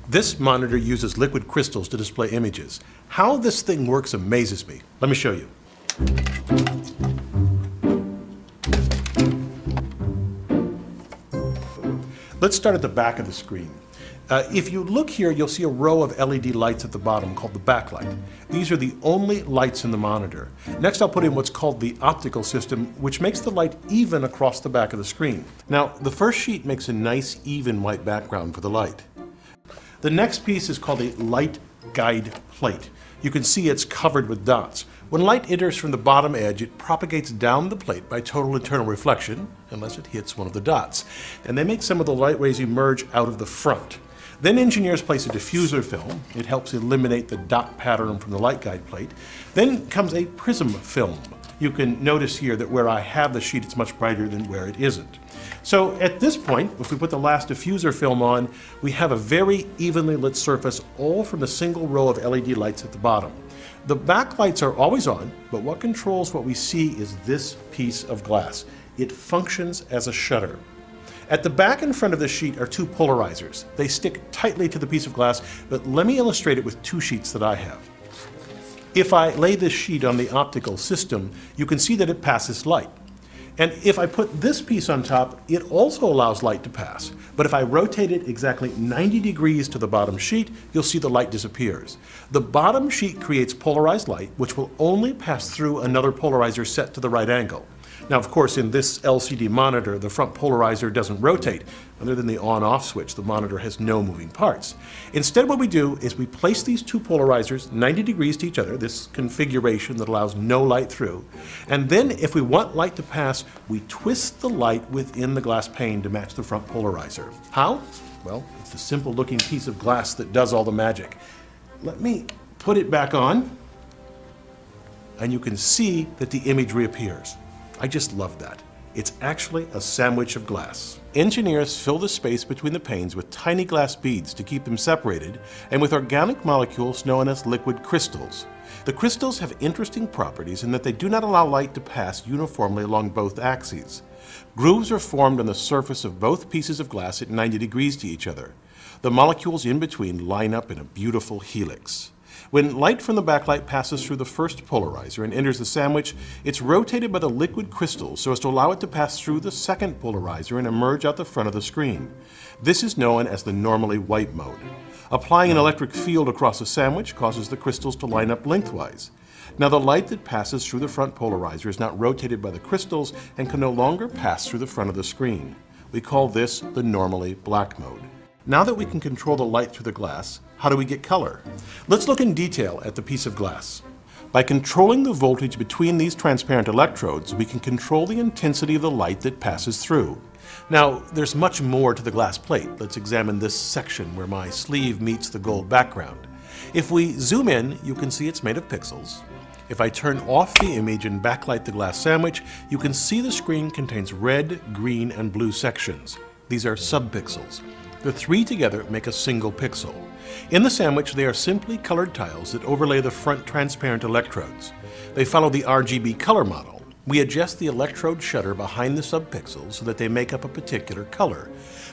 This monitor uses liquid crystals to display images. How this thing works amazes me. Let me show you. Let's start at the back of the screen. If you look here, you'll see a row of LED lights at the bottom called the backlight. These are the only lights in the monitor. Next, I'll put in what's called the optical system, which makes the light even across the back of the screen. Now, the first sheet makes a nice, even white background for the light. The next piece is called a light guide plate. You can see it's covered with dots. When light enters from the bottom edge, it propagates down the plate by total internal reflection, unless it hits one of the dots. And they make some of the light rays emerge out of the front. Then engineers place a diffuser film. It helps eliminate the dot pattern from the light guide plate. Then comes a prism film. You can notice here that where I have the sheet, it's much brighter than where it isn't. So at this point, if we put the last diffuser film on, we have a very evenly lit surface, all from a single row of LED lights at the bottom. The backlights are always on, but what controls what we see is this piece of glass. It functions as a shutter. At the back and front of the sheet are two polarizers. They stick tightly to the piece of glass, but let me illustrate it with two sheets that I have. If I lay this sheet on the optical system, you can see that it passes light. And if I put this piece on top, it also allows light to pass. But if I rotate it exactly 90 degrees to the bottom sheet, you'll see the light disappears. The bottom sheet creates polarized light, which will only pass through another polarizer set to the right angle. Now, of course, in this LCD monitor, the front polarizer doesn't rotate. Other than the on-off switch, the monitor has no moving parts. Instead, what we do is we place these two polarizers 90 degrees to each other, this configuration that allows no light through. And then, if we want light to pass, we twist the light within the glass pane to match the front polarizer. How? Well, it's the simple-looking piece of glass that does all the magic. Let me put it back on, and you can see that the image reappears. I just love that. It's actually a sandwich of glass. Engineers fill the space between the panes with tiny glass beads to keep them separated, and with organic molecules known as liquid crystals. The crystals have interesting properties in that they do not allow light to pass uniformly along both axes. Grooves are formed on the surface of both pieces of glass at 90 degrees to each other. The molecules in between line up in a beautiful helix. When light from the backlight passes through the first polarizer and enters the sandwich, it's rotated by the liquid crystals so as to allow it to pass through the second polarizer and emerge out the front of the screen. This is known as the normally white mode. Applying an electric field across the sandwich causes the crystals to line up lengthwise. Now, the light that passes through the front polarizer is not rotated by the crystals and can no longer pass through the front of the screen. We call this the normally black mode. Now that we can control the light through the glass, how do we get color? Let's look in detail at the piece of glass. By controlling the voltage between these transparent electrodes, we can control the intensity of the light that passes through. Now, there's much more to the glass plate. Let's examine this section where my sleeve meets the gold background. If we zoom in, you can see it's made of pixels. If I turn off the image and backlight the glass sandwich, you can see the screen contains red, green, and blue sections. These are subpixels. The three together make a single pixel. In the sandwich, they are simply colored tiles that overlay the front transparent electrodes. They follow the RGB color model. We adjust the electrode shutter behind the subpixels so that they make up a particular color.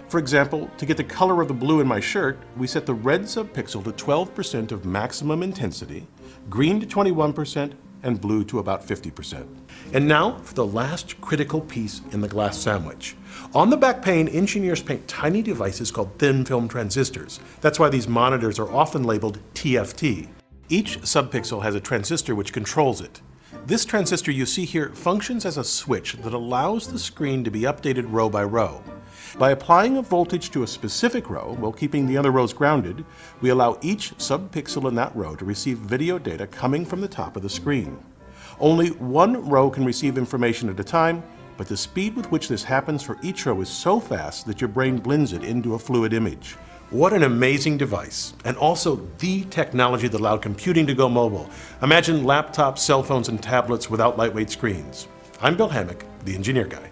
For example, to get the color of the blue in my shirt, we set the red subpixel to 12% of maximum intensity, green to 21%, and blue to about 50%. And now for the last critical piece in the glass sandwich. On the back pane, engineers paint tiny devices called thin film transistors. That's why these monitors are often labeled TFT. Each subpixel has a transistor which controls it. This transistor you see here functions as a switch that allows the screen to be updated row by row. By applying a voltage to a specific row while keeping the other rows grounded, we allow each subpixel in that row to receive video data coming from the top of the screen. Only one row can receive information at a time, but the speed with which this happens for each row is so fast that your brain blends it into a fluid image. What an amazing device, and also the technology that allowed computing to go mobile. Imagine laptops, cell phones, and tablets without lightweight screens. I'm Bill Hammack, the Engineer Guy.